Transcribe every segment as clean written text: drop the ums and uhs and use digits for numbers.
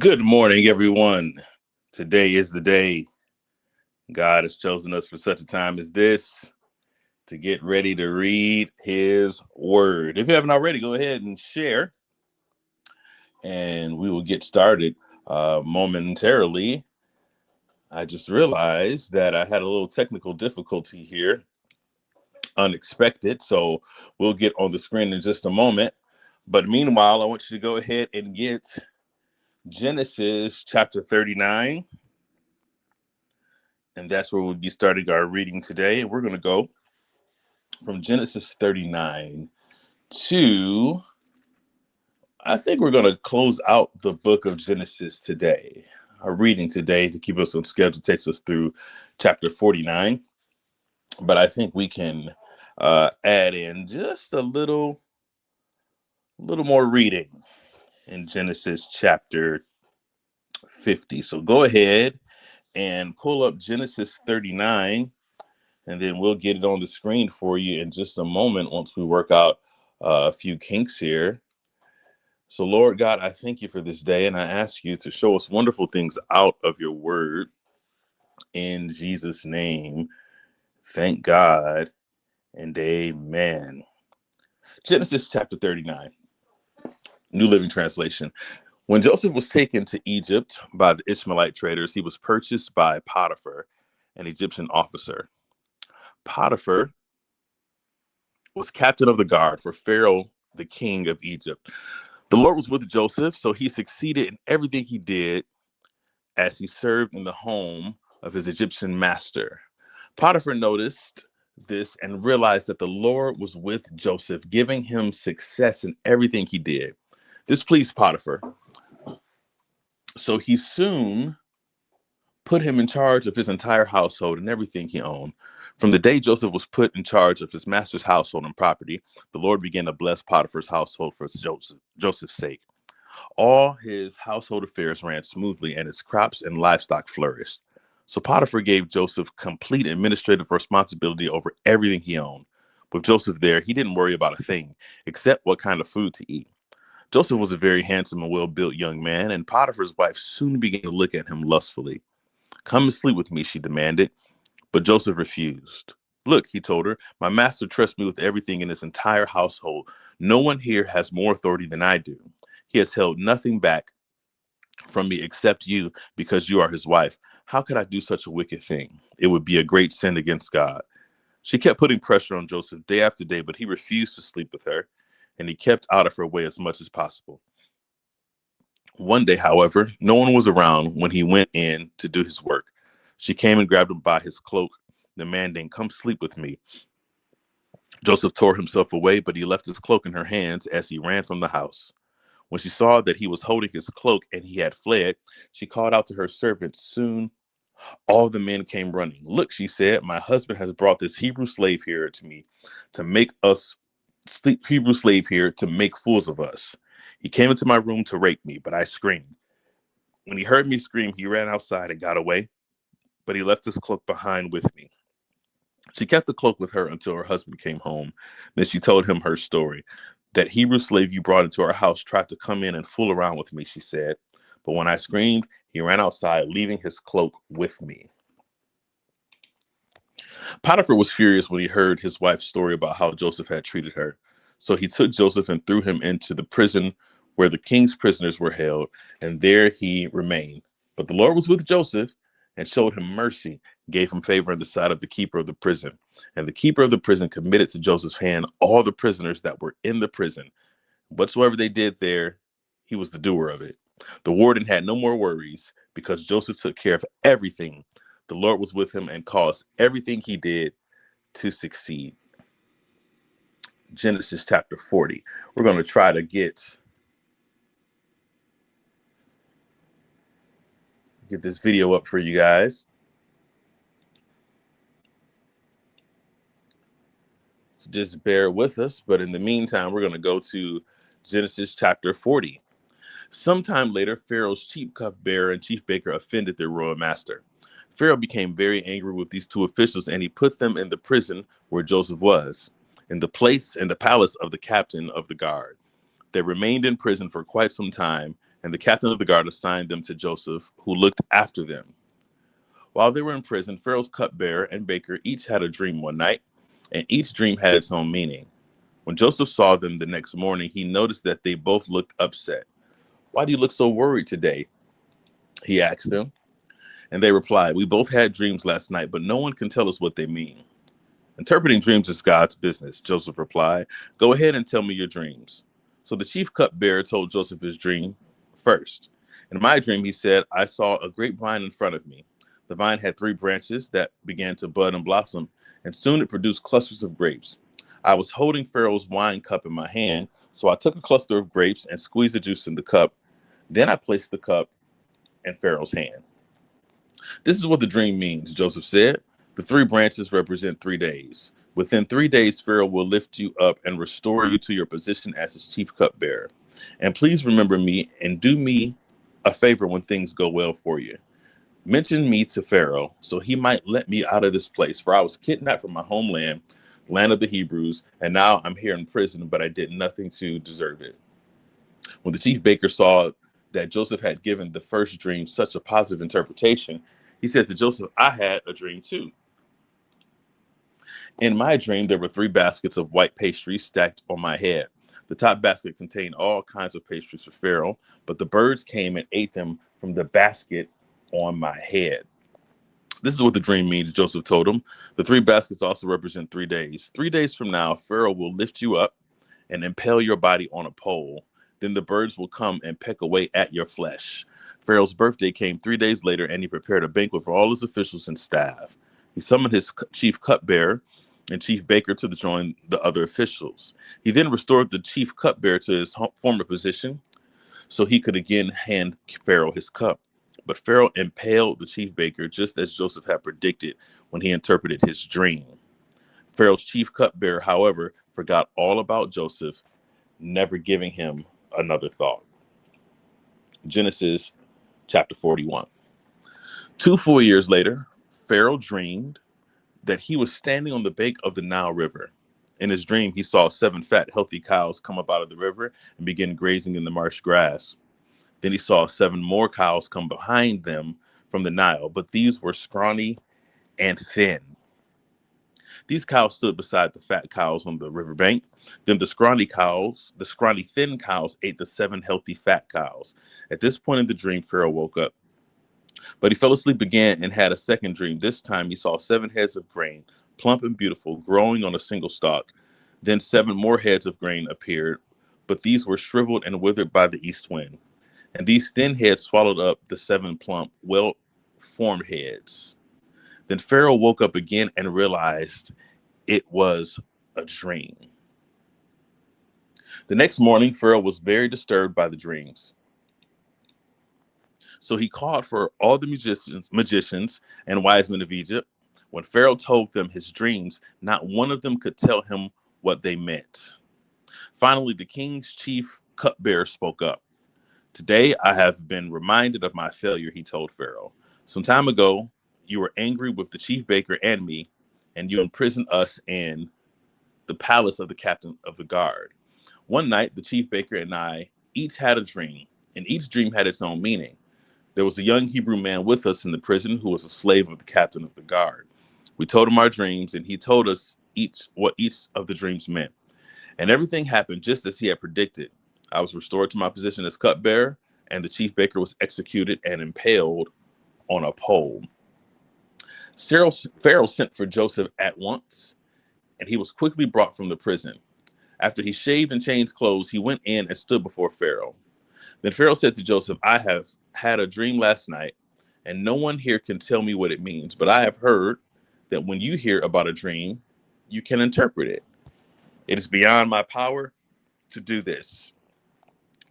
Good morning, everyone. Today is the day God has chosen us for such a time as this to get ready to read His Word. If you haven't already, go ahead and share, and we will get started momentarily. I just realized that I had a little technical difficulty here, unexpected, so we'll get on the screen in just a moment. But meanwhile, I want you to go ahead and get Genesis chapter 39. And that's where we'll be starting our reading today. And we're going to go from Genesis 39 to, I think we're going to close out the book of Genesis today. Our reading today, to keep us on schedule, takes us through chapter 49. But I think we can add in just a little more reading in Genesis chapter 50. So go ahead and pull up Genesis 39. And then we'll get it on the screen for you in just a moment once we work out a few kinks here. So, Lord God, I thank you for this day, and I ask you to show us wonderful things out of your word in Jesus' name. Thank God and amen. Genesis chapter 39, New Living Translation. When Joseph was taken to Egypt by the Ishmaelite traders, he was purchased by Potiphar, an Egyptian officer. Potiphar was captain of the guard for Pharaoh, the king of Egypt. The Lord was with Joseph, so he succeeded in everything he did as he served in the home of his Egyptian master. Potiphar noticed this and realized that the Lord was with Joseph, giving him success in everything he did. This pleased Potiphar. So he soon put him in charge of his entire household and everything he owned. From the day Joseph was put in charge of his master's household and property, the Lord began to bless Potiphar's household for Joseph's sake. All his household affairs ran smoothly, and his crops and livestock flourished. So Potiphar gave Joseph complete administrative responsibility over everything he owned. With Joseph there, he didn't worry about a thing, except what kind of food to eat. Joseph was a very handsome and well-built young man, and Potiphar's wife soon began to look at him lustfully. "Come and sleep with me," she demanded. But Joseph refused. "Look," he told her, "my master trusts me with everything in his entire household. No one here has more authority than I do. He has held nothing back from me except you, because you are his wife. How could I do such a wicked thing? It would be a great sin against God." She kept putting pressure on Joseph day after day, but he refused to sleep with her, and he kept out of her way as much as possible. One day, however, no one was around when he went in to do his work. She came and grabbed him by his cloak, demanding, "Come sleep with me." Joseph tore himself away, but he left his cloak in her hands as he ran from the house. When she saw that he was holding his cloak and he had fled, she called out to her servants. Soon, all the men came running. "Look," she said, "my husband has brought this Hebrew slave here to me to make us Hebrew slave here to make fools of us. He came into my room to rape me, but I screamed. When he heard me scream, he ran outside and got away, but he left his cloak behind with me." She kept the cloak with her until her husband came home. Then she told him her story. "That Hebrew slave you brought into our house tried to come in and fool around with me," she said. "But when I screamed, he ran outside, leaving his cloak with me." Potiphar was furious when he heard his wife's story about how Joseph had treated her. So he took Joseph and threw him into the prison where the king's prisoners were held, and there he remained. But the Lord was with Joseph and showed him mercy, gave him favor in the sight of the keeper of the prison. And the keeper of the prison committed to Joseph's hand all the prisoners that were in the prison. Whatsoever they did there, he was the doer of it. The warden had no more worries because Joseph took care of everything. The Lord was with him and caused everything he did to succeed. Genesis chapter 40. We're going to try to get this video up for you guys. So just bear with us. But in the meantime, we're going to go to Genesis chapter 40. Sometime later, Pharaoh's chief cupbearer and chief baker offended their royal master. Pharaoh became very angry with these two officials, and he put them in the prison where Joseph was, in the palace of the captain of the guard. They remained in prison for quite some time, and the captain of the guard assigned them to Joseph, who looked after them. While they were in prison, Pharaoh's cupbearer and baker each had a dream one night, and each dream had its own meaning. When Joseph saw them the next morning, he noticed that they both looked upset. "Why do you look so worried today?" he asked them. And they replied, "We both had dreams last night, but no one can tell us what they mean." "Interpreting dreams is God's business," Joseph replied. "Go ahead and tell me your dreams." So the chief cupbearer told Joseph his dream first. "In my dream," he said, "I saw a grapevine in front of me. The vine had 3 branches that began to bud and blossom, and soon it produced clusters of grapes. I was holding Pharaoh's wine cup in my hand, so I took a cluster of grapes and squeezed the juice in the cup. Then I placed the cup in Pharaoh's hand." "This is what the dream means," Joseph said. "The 3 branches represent 3 days. Within 3 days, Pharaoh will lift you up and restore you to your position as his chief cupbearer. And please remember me and do me a favor when things go well for you. Mention me to Pharaoh so he might let me out of this place, for I was kidnapped from my homeland, land of the Hebrews, and now I'm here in prison, but I did nothing to deserve it." When the chief baker saw that Joseph had given the first dream such a positive interpretation, he said to Joseph, "I had a dream too. In my dream, there were 3 baskets of white pastries stacked on my head. The top basket contained all kinds of pastries for Pharaoh, but the birds came and ate them from the basket on my head." "This is what the dream means," Joseph told him. "The 3 baskets also represent 3 days. 3 days from now, Pharaoh will lift you up and impale your body on a pole. Then the birds will come and peck away at your flesh." Pharaoh's birthday came 3 days later, and he prepared a banquet for all his officials and staff. He summoned his chief cupbearer and chief baker to join the other officials. He then restored the chief cupbearer to his former position so he could again hand Pharaoh his cup. But Pharaoh impaled the chief baker just as Joseph had predicted when he interpreted his dream. Pharaoh's chief cupbearer, however, forgot all about Joseph, never giving him another thought. Genesis chapter 41. 2 full years later, Pharaoh dreamed that he was standing on the bank of the Nile River. In his dream, he saw 7 fat, healthy cows come up out of the river and begin grazing in the marsh grass. Then he saw 7 more cows come behind them from the Nile, but these were scrawny and thin. These cows stood beside the fat cows on the riverbank. Then the scrawny thin cows ate the 7 healthy fat cows. At this point in the dream, Pharaoh woke up. But he fell asleep again and had a second dream. This time he saw 7 heads of grain, plump and beautiful, growing on a single stalk. Then 7 more heads of grain appeared, but these were shriveled and withered by the east wind. And these thin heads swallowed up the 7 plump, well-formed heads. Then Pharaoh woke up again and realized it was a dream. The next morning, Pharaoh was very disturbed by the dreams. So he called for all the magicians and wise men of Egypt. When Pharaoh told them his dreams, not one of them could tell him what they meant. Finally, the king's chief cupbearer spoke up. "Today I have been reminded of my failure," he told Pharaoh. "Some time ago, you were angry with the chief baker and me, and you imprisoned us in the palace of the captain of the guard. One night, the chief baker and I each had a dream, and each dream had its own meaning. There was a young Hebrew man with us in the prison who was a slave of the captain of the guard. We told him our dreams, and he told us what each of the dreams meant. And everything happened just as he had predicted. I was restored to my position as cupbearer, and the chief baker was executed and impaled on a pole." Pharaoh sent for Joseph at once, and he was quickly brought from the prison. After he shaved and changed clothes, he went in and stood before Pharaoh. Then Pharaoh said to Joseph, "I have had a dream last night, and no one here can tell me what it means. But I have heard that when you hear about a dream, you can interpret it. It is beyond my power to do this."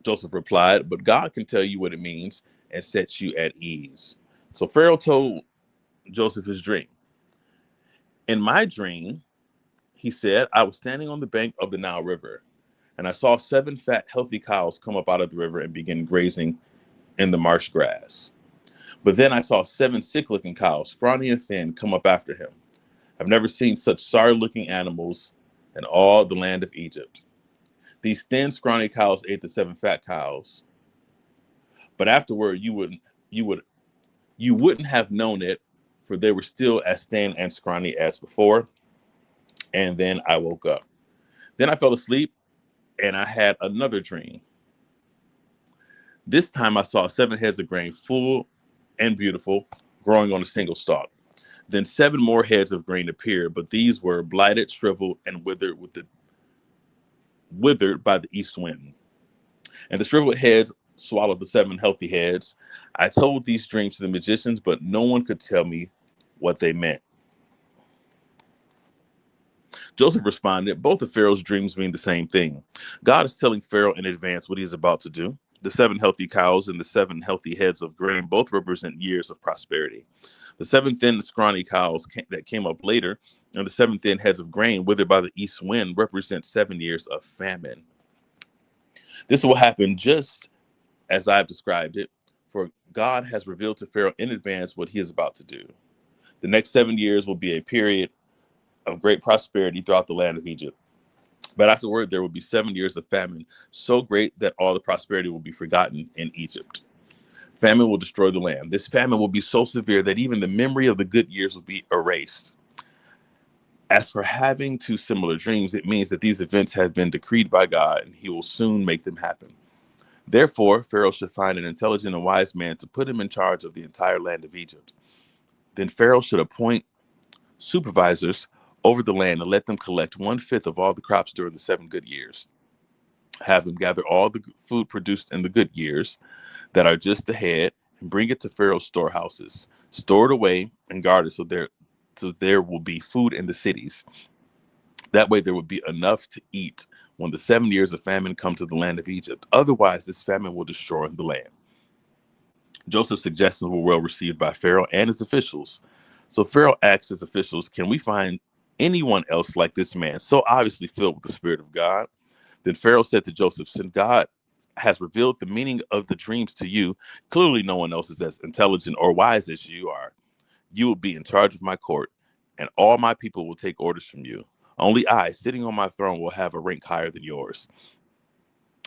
Joseph replied, "But God can tell you what it means and set you at ease." So Pharaoh told Joseph his dream. "In my dream," he said, "I was standing on the bank of the Nile River, and I saw 7 fat, healthy cows come up out of the river and begin grazing in the marsh grass. But then I saw 7 sick-looking cows, scrawny and thin, come up after him. I've never seen such sorry-looking animals in all the land of Egypt. These thin, scrawny cows ate the 7 fat cows, But afterward you would you wouldn't have known it, for they were still as thin and scrawny as before. And then I woke up. Then I fell asleep, and I had another dream. This time I saw 7 heads of grain, full and beautiful, growing on a single stalk. Then 7 more heads of grain appeared, but these were blighted, shriveled, and withered by the east wind. And the shriveled heads swallowed the 7 healthy heads. I told these dreams to the magicians, but no one could tell me what they meant. Joseph responded, both of Pharaoh's dreams mean the same thing. God is telling Pharaoh in advance what he is about to do. The 7 healthy cows and the 7 healthy heads of grain both represent years of prosperity. The 7 thin, scrawny cows that came up later and the 7 thin heads of grain withered by the east wind represent 7 years of famine. This will happen just as I've described it, for God has revealed to Pharaoh in advance what he is about to do. The next 7 years will be a period of great prosperity throughout the land of Egypt. But afterward, there will be 7 years of famine, so great that all the prosperity will be forgotten in Egypt. Famine will destroy the land. This famine will be so severe that even the memory of the good years will be erased. As for having 2 similar dreams, it means that these events have been decreed by God, and he will soon make them happen. Therefore, Pharaoh should find an intelligent and wise man to put him in charge of the entire land of Egypt. Then Pharaoh should appoint supervisors over the land and let them collect 1/5 of all the crops during the 7 good years. Have them gather all the food produced in the good years that are just ahead and bring it to Pharaoh's storehouses. Store it away and guard it so there will be food in the cities. That way there will be enough to eat when the 7 years of famine come to the land of Egypt. Otherwise, this famine will destroy the land. Joseph's suggestions were well received by Pharaoh and his officials. So Pharaoh asked his officials, can we find anyone else like this man, so obviously filled with the Spirit of God? Then Pharaoh said to Joseph, since God has revealed the meaning of the dreams to you, clearly no one else is as intelligent or wise as you are. You will be in charge of my court, and all my people will take orders from you. Only I, sitting on my throne, will have a rank higher than yours.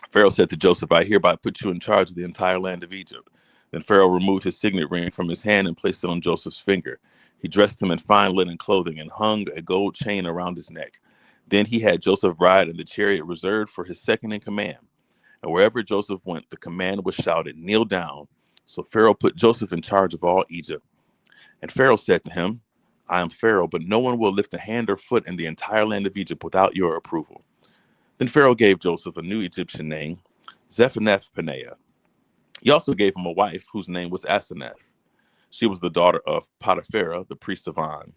Pharaoh said to Joseph, I hereby put you in charge of the entire land of Egypt. Then Pharaoh removed his signet ring from his hand and placed it on Joseph's finger. He dressed him in fine linen clothing and hung a gold chain around his neck. Then he had Joseph ride in the chariot reserved for his second in command. And wherever Joseph went, the command was shouted, kneel down. So Pharaoh put Joseph in charge of all Egypt. And Pharaoh said to him, I am Pharaoh, but no one will lift a hand or foot in the entire land of Egypt without your approval. Then Pharaoh gave Joseph a new Egyptian name, Zephanath-Paneah. He also gave him a wife whose name was Asenath. She was the daughter of Potiphar, the priest of On.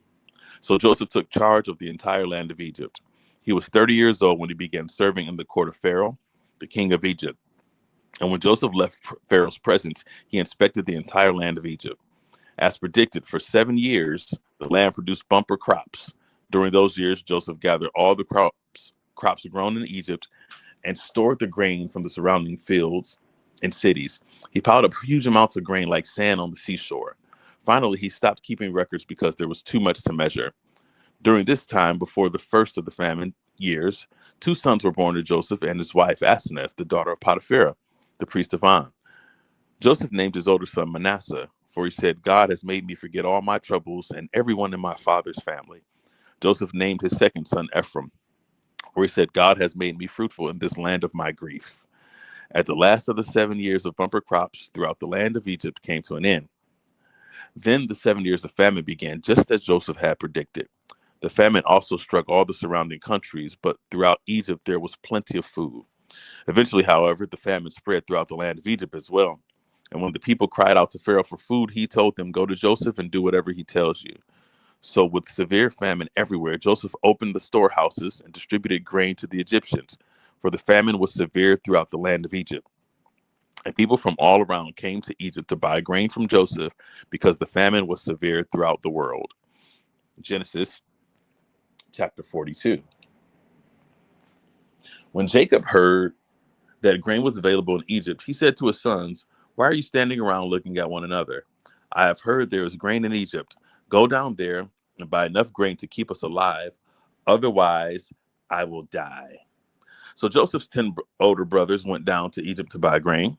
So Joseph took charge of the entire land of Egypt. He was 30 years old when he began serving in the court of Pharaoh, the king of Egypt. And when Joseph left Pharaoh's presence, he inspected the entire land of Egypt. As predicted, for 7 years, the land produced bumper crops. During those years, Joseph gathered all the crops grown in Egypt and stored the grain from the surrounding fields and cities. He piled up huge amounts of grain like sand on the seashore. Finally, he stopped keeping records because there was too much to measure. During this time, before the first of the famine years, 2 sons were born to Joseph and his wife Asenath, the daughter of Potiphar, the priest of On. Joseph named his older son Manasseh, for he said, God has made me forget all my troubles and everyone in my father's family. Joseph named his second son Ephraim, for he said, God has made me fruitful in this land of my grief. At the last of the 7 years of bumper crops throughout the land of Egypt came to an end. Then the 7 years of famine began, just as Joseph had predicted. The famine also struck all the surrounding countries, but throughout Egypt there was plenty of food. Eventually, however, the famine spread throughout the land of Egypt as well. And when the people cried out to Pharaoh for food, he told them, go to Joseph and do whatever he tells you. So with severe famine everywhere, Joseph opened the storehouses and distributed grain to the Egyptians, for the famine was severe throughout the land of Egypt. And people from all around came to Egypt to buy grain from Joseph because the famine was severe throughout the world. Genesis chapter 42. When Jacob heard that grain was available in Egypt, he said to his sons, why are you standing around looking at one another? I have heard there is grain in Egypt. Go down there and buy enough grain to keep us alive. Otherwise, I will die. So Joseph's 10 older brothers went down to Egypt to buy grain.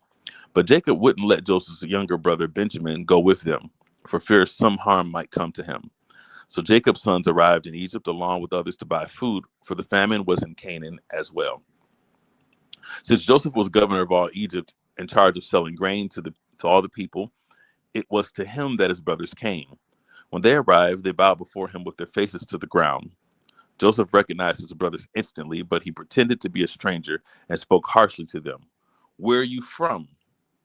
But Jacob wouldn't let Joseph's younger brother Benjamin go with them, for fear some harm might come to him. So Jacob's sons arrived in Egypt along with others to buy food, for the famine was in Canaan as well. Since Joseph was governor of all Egypt, in charge of selling grain to all the people, it was to him that his brothers came. When they arrived, they bowed before him with their faces to the ground. Joseph recognized his brothers instantly, but he pretended to be a stranger and spoke harshly to them. "Where are you from?"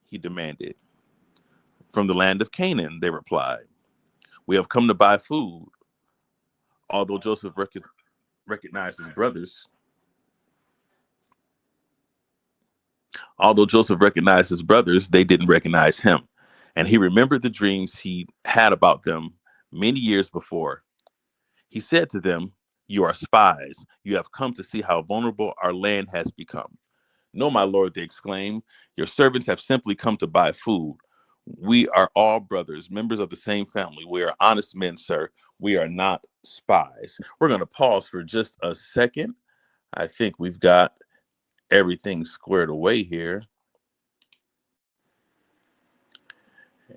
he demanded. "From the land of Canaan," they replied. "We have come to buy food." Although Joseph recognized his brothers, they didn't recognize him. And he remembered the dreams he had about them many years before. He said to them, "You are spies. You have come to see how vulnerable our land has become." "No, my lord," they exclaimed. "Your servants have simply come to buy food. We are all brothers, members of the same family. We are honest men, sir. We are not spies." We're going to pause for just a second. I think we've got everything squared away here.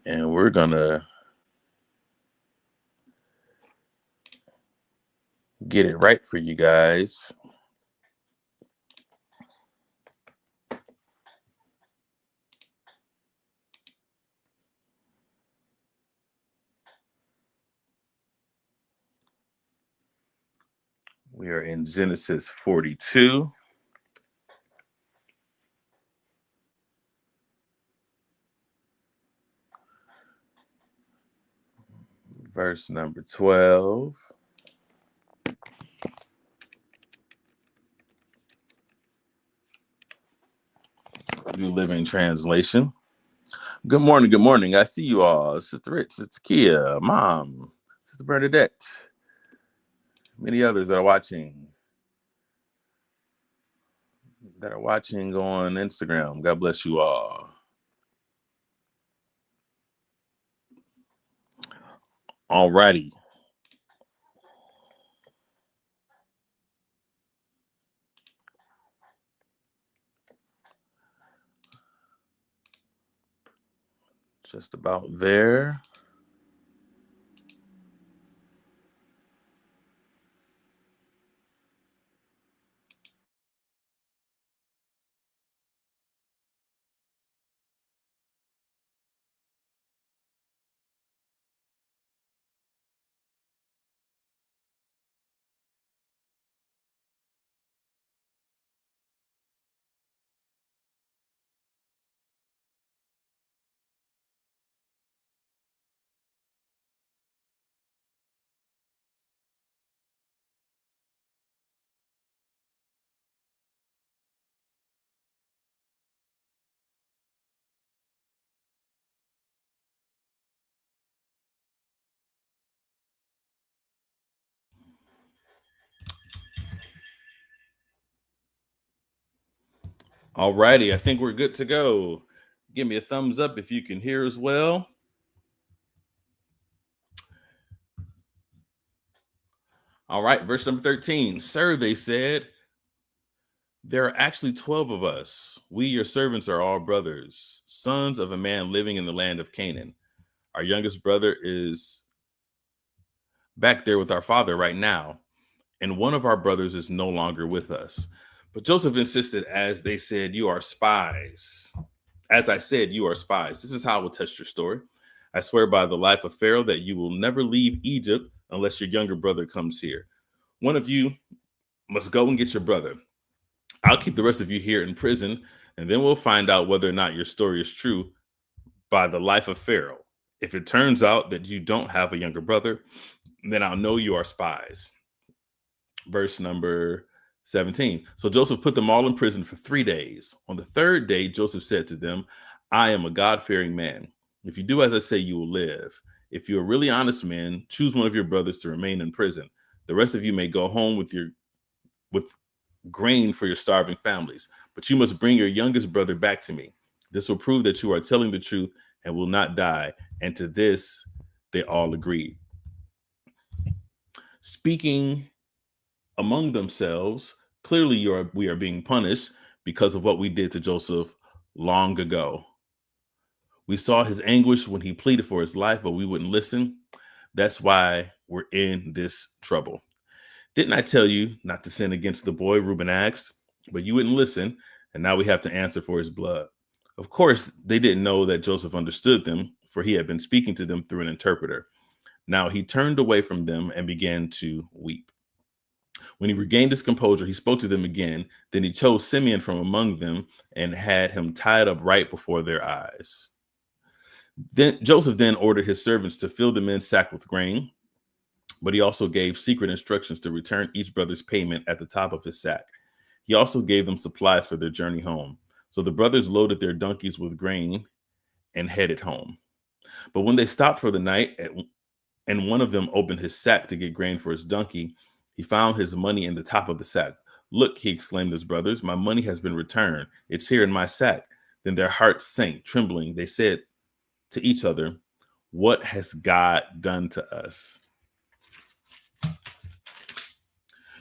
And we're going to get it right for you guys. We are in Genesis 42. Verse number 12. New Living Translation. Good morning. Good morning. I see you all. Sister Rich, Sister Kia, Mom, Sister Bernadette, many others that are watching on Instagram. God bless you all. All righty. Just about there. All righty. I think we're good to go. Give me a thumbs up if you can hear as well. All right. Verse number 13. "Sir," they said, "there are actually 12 of us. We, your servants, are all brothers, sons of a man living in the land of Canaan. Our youngest brother is back there with our father right now, and one of our brothers is no longer with us." But Joseph insisted, as they said, "You are spies. As I said, you are spies. This is how I will test your story. I swear by the life of Pharaoh that you will never leave Egypt unless your younger brother comes here. One of you must go and get your brother. I'll keep the rest of you here in prison, and then we'll find out whether or not your story is true by the life of Pharaoh. If it turns out that you don't have a younger brother, then I'll know you are spies." Verse number 17. "So Joseph put them all in prison for 3 days. On the third day, Joseph said to them, 'I am a God-fearing man. If you do as I say, you will live. If you're a really honest man, choose one of your brothers to remain in prison. The rest of you may go home with grain for your starving families. But you must bring your youngest brother back to me. This will prove that you are telling the truth and will not die.' And to this, they all agreed." Speaking among themselves, "Clearly we are being punished because of what we did to Joseph long ago." We saw his anguish when he pleaded for his life, but we wouldn't listen. That's why we're in this trouble. Didn't I tell you not to sin against the boy? Reuben asked, but you wouldn't listen, and now we have to answer for his blood. Of course, they didn't know that Joseph understood them, for he had been speaking to them through an interpreter. Now he turned away from them and began to weep. When he regained his composure, he spoke to them again. Then he chose Simeon from among them and had him tied up right before their eyes. Then Joseph then ordered his servants to fill the men's sack with grain, but he also gave secret instructions to return each brother's payment at the top of his sack. He also gave them supplies for their journey home. So the brothers loaded their donkeys with grain and headed home. But when they stopped for the night, and one of them opened his sack to get grain for his donkey, he found his money in the top of the sack. Look, he exclaimed to his brothers, my money has been returned. It's here in my sack. Then their hearts sank, trembling. They said to each other, what has God done to us?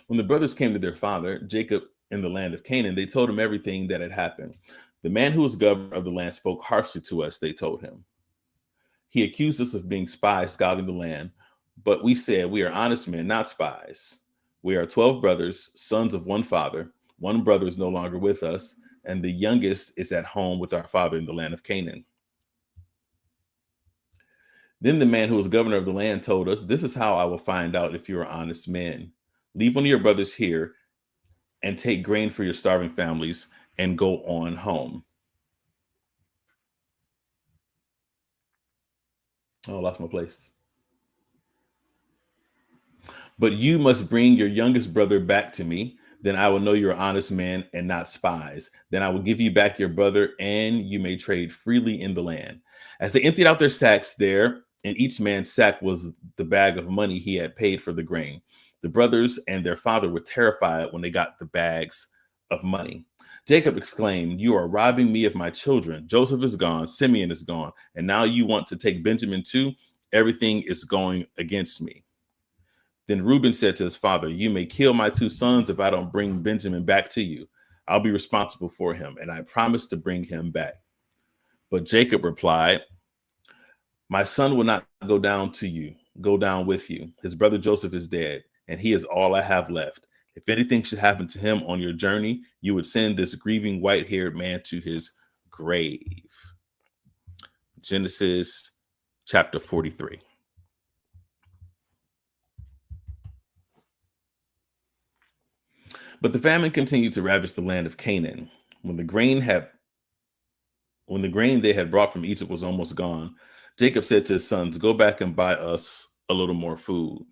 When the brothers came to their father, Jacob, in the land of Canaan, they told him everything that had happened. The man who was governor of the land spoke harshly to us, they told him. He accused us of being spies scouting the land, but we said, we are honest men, not spies. We are 12 brothers, sons of one father. One brother is no longer with us, and the youngest is at home with our father in the land of Canaan. Then the man who was governor of the land told us, this is how I will find out if you are honest men. Leave one of your brothers here and take grain for your starving families and go on home. Oh, I lost my place. But you must bring your youngest brother back to me. Then I will know you're honest men and not spies. Then I will give you back your brother, and you may trade freely in the land. As they emptied out their sacks there, in each man's sack was the bag of money he had paid for the grain. The brothers and their father were terrified when they got the bags of money. Jacob exclaimed, you are robbing me of my children. Joseph is gone, Simeon is gone, and now you want to take Benjamin too? Everything is going against me. Then Reuben said to his father, you may kill my two sons if I don't bring Benjamin back to you. I'll be responsible for him, and I promise to bring him back. But Jacob replied, my son will not go down with you. His brother Joseph is dead, and he is all I have left. If anything should happen to him on your journey, you would send this grieving white-haired man to his grave. Genesis chapter 43. But the famine continued to ravage the land of Canaan. When the grain they had brought from Egypt was almost gone, Jacob said to his sons, go back and buy us a little more food.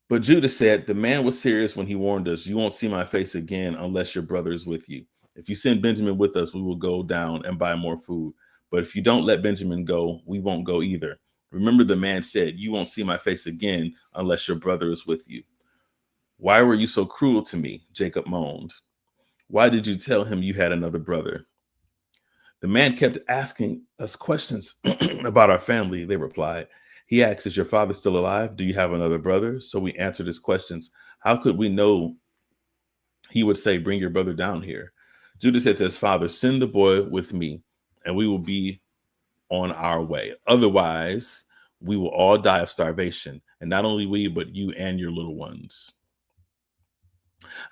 But Judah said, the man was serious when he warned us, you won't see my face again unless your brother is with you. If you send Benjamin with us, we will go down and buy more food. But if you don't let Benjamin go, we won't go either. Remember, the man said, you won't see my face again unless your brother is with you. Why were you so cruel to me? Jacob moaned. Why did you tell him you had another brother? The man kept asking us questions about our family, they replied. He asked, is your father still alive? Do you have another brother? So we answered his questions. How could we know? He would say, bring your brother down here. Judah said to his father, send the boy with me, and we will be on our way. Otherwise, we will all die of starvation, and not only we, but you and your little ones.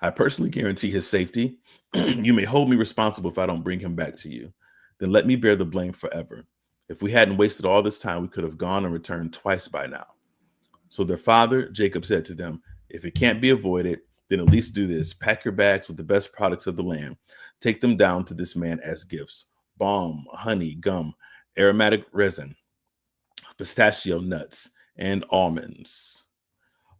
I personally guarantee his safety. You may hold me responsible if I don't bring him back to you. Then let me bear the blame forever. If we hadn't wasted all this time, we could have gone and returned twice by now. So their father, Jacob, said to them, if it can't be avoided, then at least do this. Pack your bags with the best products of the land. Take them down to this man as gifts. Balm, honey, gum, aromatic resin, pistachio nuts, and almonds.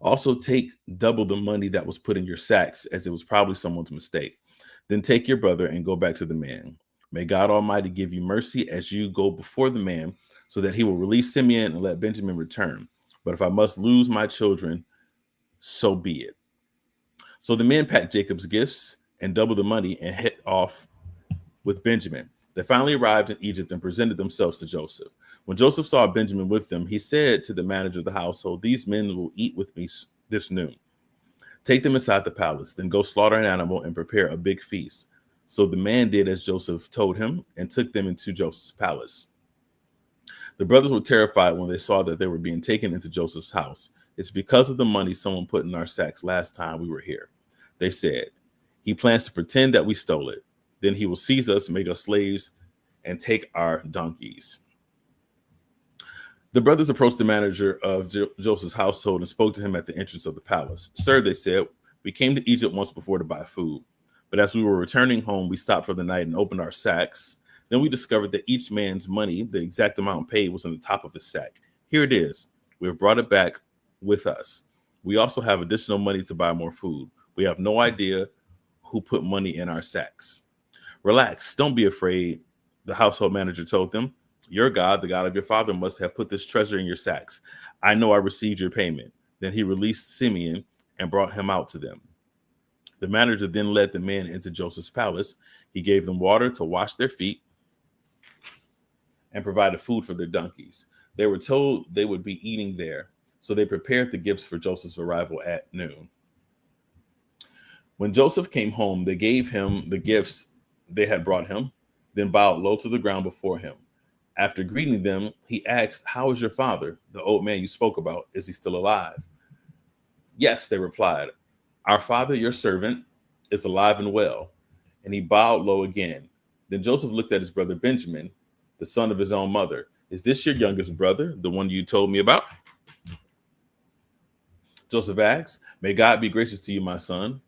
Also take double the money that was put in your sacks, as it was probably someone's mistake. Then take your brother and go back to the man. May God Almighty give you mercy as you go before the man, so that he will release Simeon and let Benjamin return. But if I must lose my children, so be it. So the men packed Jacob's gifts and doubled the money and hit off with Benjamin. They finally arrived in Egypt and presented themselves to Joseph. When Joseph saw Benjamin with them, he said to the manager of the household, these men will eat with me this noon. Take them inside the palace, then go slaughter an animal and prepare a big feast. So the man did as Joseph told him and took them into Joseph's palace. The brothers were terrified when they saw that they were being taken into Joseph's house. It's because of the money someone put in our sacks last time we were here. They said, he plans to pretend that we stole it. Then he will seize us, make us slaves, and take our donkeys. The brothers approached the manager of Joseph's household and spoke to him at the entrance of the palace. Sir, they said, we came to Egypt once before to buy food. But as we were returning home, we stopped for the night and opened our sacks. Then we discovered that each man's money, the exact amount paid, was in the top of his sack. Here it is. We have brought it back with us. We also have additional money to buy more food. We have no idea who put money in our sacks. Relax, don't be afraid, the household manager told them. Your God, the God of your father, must have put this treasure in your sacks. I know I received your payment. Then he released Simeon and brought him out to them. The manager then led the men into Joseph's palace. He gave them water to wash their feet and provided food for their donkeys. They were told they would be eating there, so they prepared the gifts for Joseph's arrival at noon. When Joseph came home, they gave him the gifts they had brought him, then bowed low to the ground before him. After greeting them, he asked, how is your father, the old man you spoke about? Is he still alive? Yes, they replied. Our father, your servant, is alive and well. And he bowed low again. Then Joseph looked at his brother Benjamin, the son of his own mother. Is this your youngest brother, the one you told me about? Joseph asked, may God be gracious to you, my son.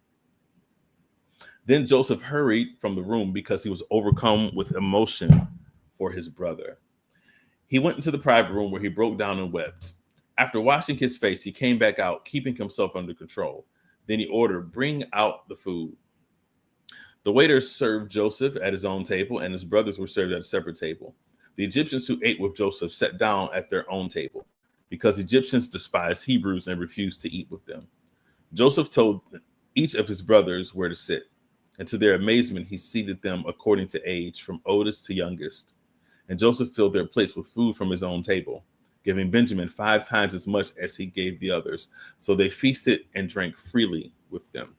Then Joseph hurried from the room because he was overcome with emotion for his brother. He went into the private room where he broke down and wept. After washing his face, he came back out, keeping himself under control. Then he ordered, bring out the food. The waiters served Joseph at his own table, and his brothers were served at a separate table. The Egyptians who ate with Joseph sat down at their own table, because Egyptians despised Hebrews and refused to eat with them. Joseph told each of his brothers where to sit, and to their amazement, he seated them according to age, from oldest to youngest. And Joseph filled their plates with food from his own table, giving Benjamin 5 times as much as he gave the others. So they feasted and drank freely with them.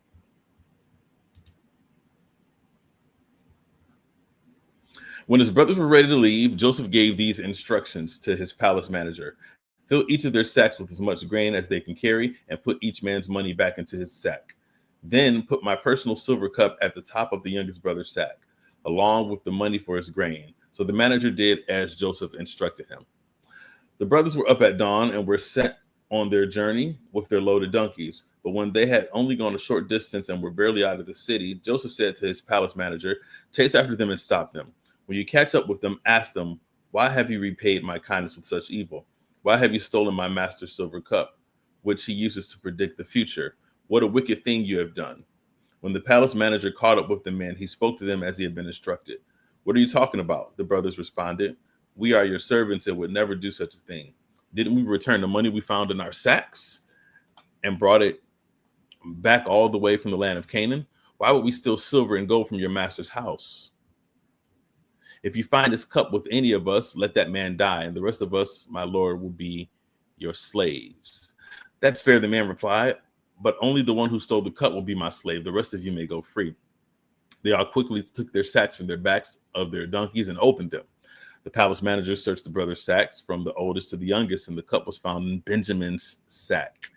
When his brothers were ready to leave, Joseph gave these instructions to his palace manager. Fill each of their sacks with as much grain as they can carry and put each man's money back into his sack. Then put my personal silver cup at the top of the youngest brother's sack, along with the money for his grain. So the manager did as Joseph instructed him. The brothers were up at dawn and were sent on their journey with their loaded donkeys. But when they had only gone a short distance and were barely out of the city, Joseph said to his palace manager, chase after them and stop them. When you catch up with them, ask them, why have you repaid my kindness with such evil? Why have you stolen my master's silver cup, which he uses to predict the future? What a wicked thing you have done. When the palace manager caught up with the men, he spoke to them as he had been instructed. What are you talking about? The brothers responded. We are your servants and would never do such a thing. Didn't we return the money we found in our sacks and brought it back all the way from the land of Canaan? Why would we steal silver and gold from your master's house? If you find this cup with any of us, let that man die, and the rest of us, my lord, will be your slaves. That's fair, the man replied, but only the one who stole the cup will be my slave. The rest of you may go free. They all quickly took their sacks from their backs of their donkeys and opened them. The palace manager searched the brothers' sacks from the oldest to the youngest, and the cup was found in Benjamin's sack.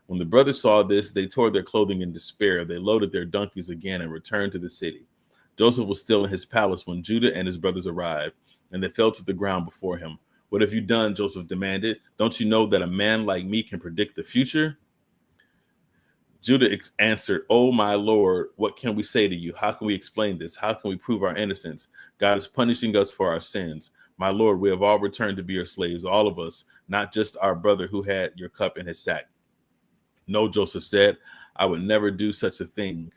When the brothers saw this, they tore their clothing in despair. They loaded their donkeys again and returned to the city. Joseph was still in his palace when Judah and his brothers arrived, and they fell to the ground before him. What have you done? Joseph demanded. Don't you know that a man like me can predict the future? Judah answered, oh, my Lord, what can we say to you? How can we explain this? How can we prove our innocence? God is punishing us for our sins. My Lord, we have all returned to be your slaves, all of us, not just our brother who had your cup in his sack. No, Joseph said, I would never do such a thing.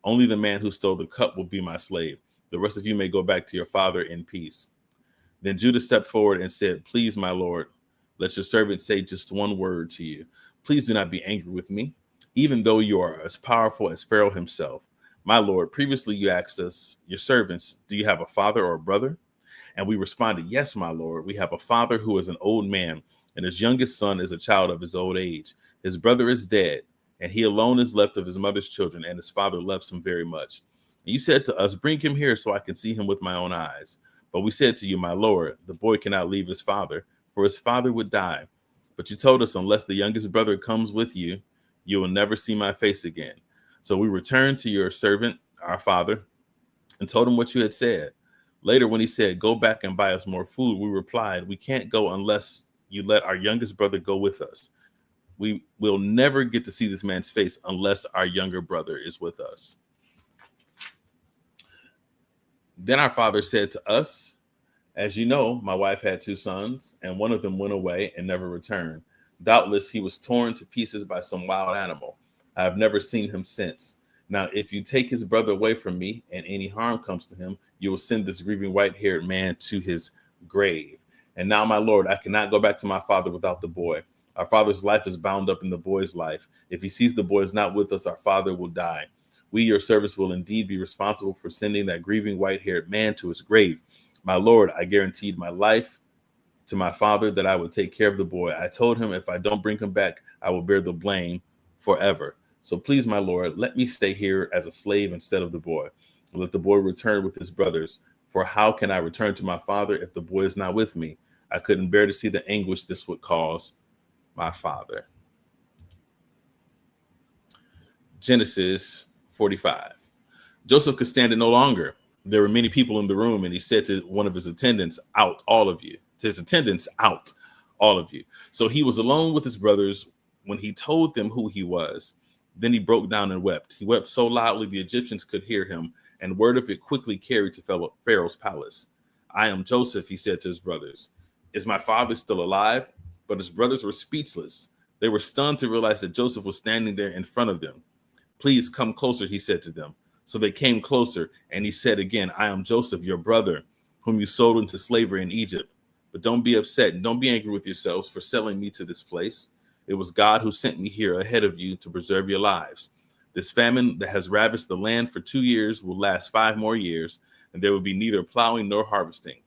Only the man who stole the cup will be my slave. The rest of you may go back to your father in peace. Then Judah stepped forward and said, please, my Lord, let your servant say just one word to you. Please do not be angry with me, even though you are as powerful as Pharaoh himself. My Lord, previously you asked us, your servants, do you have a father or a brother? And we responded, yes, my Lord, we have a father who is an old man, and his youngest son is a child of his old age. His brother is dead, and he alone is left of his mother's children, and his father loves him very much. And you said to us, bring him here so I can see him with my own eyes. But we said to you, my Lord, the boy cannot leave his father, for his father would die. But you told us, unless the youngest brother comes with you, you will never see my face again. So we returned to your servant, our father, and told him what you had said. Later, when he said, go back and buy us more food, we replied, we can't go unless you let our youngest brother go with us. We will never get to see this man's face unless our younger brother is with us. Then our father said to us, as you know, my wife had 2 sons, and one of them went away and never returned. Doubtless he was torn to pieces by some wild animal. I have never seen him since. Now, if you take his brother away from me and any harm comes to him, you will send this grieving white-haired man to his grave. And now, my Lord, I cannot go back to my father without the boy. Our father's life is bound up in the boy's life. If he sees the boy is not with us, our father will die. We, your servants, will indeed be responsible for sending that grieving white-haired man to his grave. My Lord, I guaranteed my life to my father that I would take care of the boy. I told him if I don't bring him back, I will bear the blame forever. So please, my Lord, let me stay here as a slave instead of the boy. Let the boy return with his brothers. For how can I return to my father if the boy is not with me? I couldn't bear to see the anguish this would cause my father. Genesis 45. Joseph could stand it no longer. There were many people in the room, and he said to one of his attendants, out, all of you. To his attendants, out, all of you. So he was alone with his brothers when he told them who he was. Then he broke down and wept. He wept so loudly the Egyptians could hear him, and word of it quickly carried to Pharaoh's palace. I am Joseph, he said to his brothers. Is my father still alive? But his brothers were speechless. They were stunned to realize that Joseph was standing there in front of them. Please come closer, he said to them. So they came closer, and he said again, I am Joseph, your brother, whom you sold into slavery in Egypt. But don't be upset and don't be angry with yourselves for selling me to this place. It was God who sent me here ahead of you to preserve your lives. This famine that has ravished the land for 2 years will last 5 more years, and there will be neither plowing nor harvesting.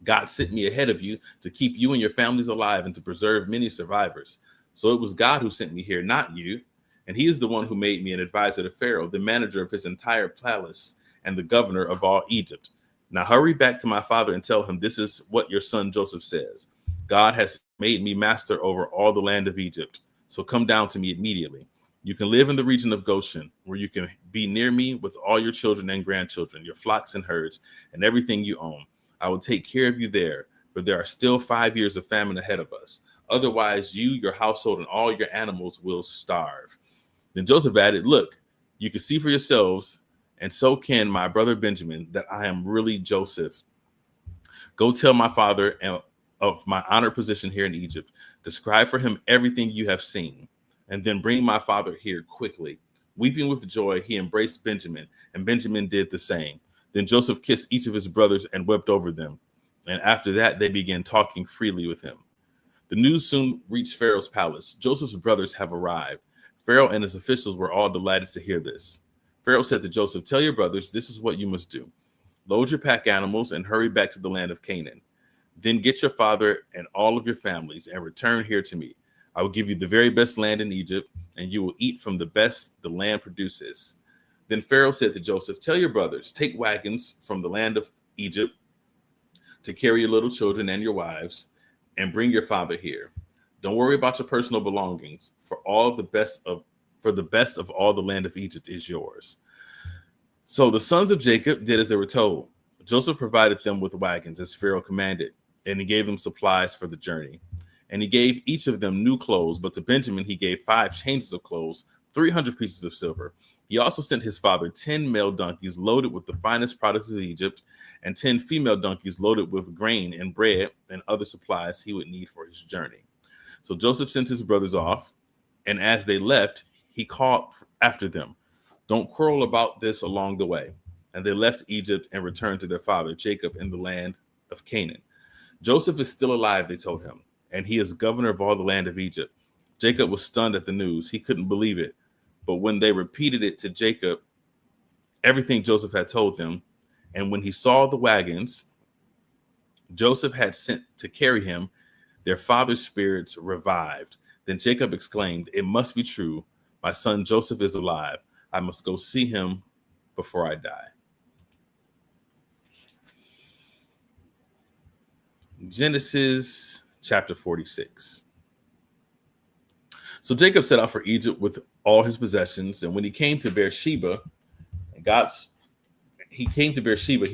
God sent me ahead of you to keep you and your families alive and to preserve many survivors. So it was God who sent me here, not you. And he is the one who made me an advisor to Pharaoh, the manager of his entire palace, and the governor of all Egypt. Now hurry back to my father and tell him this is what your son Joseph says. God has made me master over all the land of Egypt. So come down to me immediately. You can live in the region of Goshen, where you can be near me with all your children and grandchildren, your flocks and herds, and everything you own. I will take care of you there, for there are still 5 years of famine ahead of us. Otherwise, you, your household, and all your animals will starve. Then Joseph added, look, you can see for yourselves, and so can my brother Benjamin, that I am really Joseph. Go tell my father of my honored position here in Egypt. Describe for him everything you have seen, and then bring my father here quickly. Weeping with joy, he embraced Benjamin, and Benjamin did the same. Then Joseph kissed each of his brothers and wept over them. And after that, they began talking freely with him. The news soon reached Pharaoh's palace. Joseph's brothers have arrived. Pharaoh and his officials were all delighted to hear this. Pharaoh said to Joseph, tell your brothers, this is what you must do. Load your pack animals and hurry back to the land of Canaan. Then get your father and all of your families and return here to me. I will give you the very best land in Egypt, and you will eat from the best the land produces. Then Pharaoh said to Joseph, tell your brothers, take wagons from the land of Egypt to carry your little children and your wives, and bring your father here. Don't worry about your personal belongings, for the best of all the land of Egypt is yours. So the sons of Jacob did as they were told. Joseph provided them with wagons as Pharaoh commanded, and he gave them supplies for the journey. And he gave each of them new clothes, but to Benjamin he gave 5 changes of clothes, 300 pieces of silver. He also sent his father 10 male donkeys loaded with the finest products of Egypt, and 10 female donkeys loaded with grain and bread and other supplies he would need for his journey. So Joseph sent his brothers off, and as they left, he called after them, don't quarrel about this along the way. And they left Egypt and returned to their father, Jacob, in the land of Canaan. Joseph is still alive, they told him, and he is governor of all the land of Egypt. Jacob was stunned at the news. He couldn't believe it. But when they repeated it to Jacob, everything Joseph had told them, and when he saw the wagons Joseph had sent to carry him, their father's spirits revived. Then Jacob exclaimed, it must be true. My son Joseph is alive. I must go see him before I die. Genesis chapter 46. So Jacob set out for Egypt with all his possessions, and when he came to Beersheba, he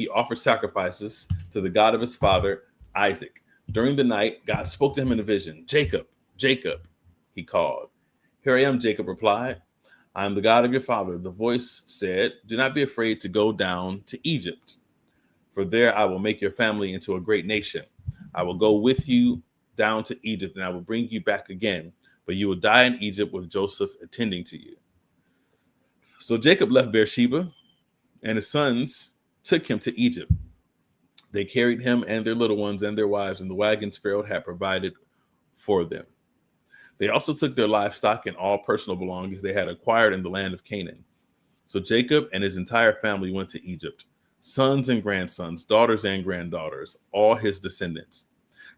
offered sacrifices to the God of his father Isaac. During the night, God spoke to him in a vision. Jacob, Jacob, he called. Here I am, Jacob replied. I am the God of your father. The voice said, do not be afraid to go down to Egypt, for there I will make your family into a great nation. I will go with you down to Egypt, and I will bring you back again, but you will die in Egypt with Joseph attending to you. So Jacob left Beersheba, and his sons took him to Egypt. They carried him and their little ones and their wives in the wagons Pharaoh had provided for them. They also took their livestock and all personal belongings they had acquired in the land of Canaan. So Jacob and his entire family went to Egypt, sons and grandsons, daughters and granddaughters, all his descendants.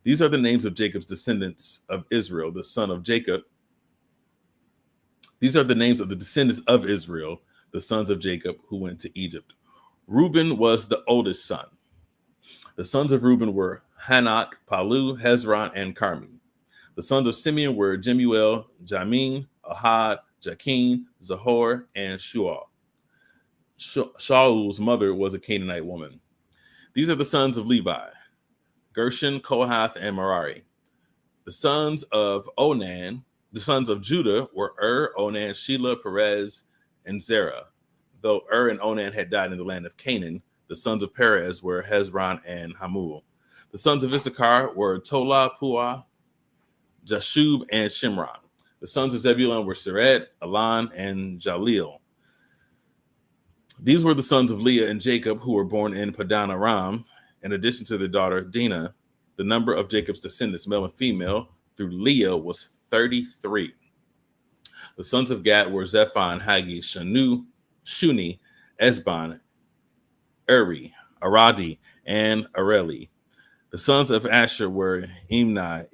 These are the names of Jacob's descendants of Israel, the son of Jacob. These are the names of the descendants of Israel, the sons of Jacob, who went to Egypt. Reuben was the oldest son. The sons of Reuben were Hanok, Palu, Hezron, and Carmi. The sons of Simeon were Jemuel, Jamin, Ahad, Jakin, Zahor, and Shual. Shaul's mother was a Canaanite woman. These are the sons of Levi, Gershon, Kohath, and Merari. The sons of Judah were Onan, Shelah, Perez, and Zerah. Though and Onan had died in the land of Canaan, the sons of Perez were Hezron and Hamul. The sons of Issachar were Tola, Puah, Jashub, and Shimron. The sons of Zebulun were Seret, Elon, and Jalil. These were the sons of Leah and Jacob, who were born in Padan Aram. In addition to their daughter Dinah, the number of Jacob's descendants, male and female, through Leah was 33. The sons of Gad were Zephon, Hagi, Shuni, Esbon, Eri, Aradi, and Areli. The sons of Asher were Imnai,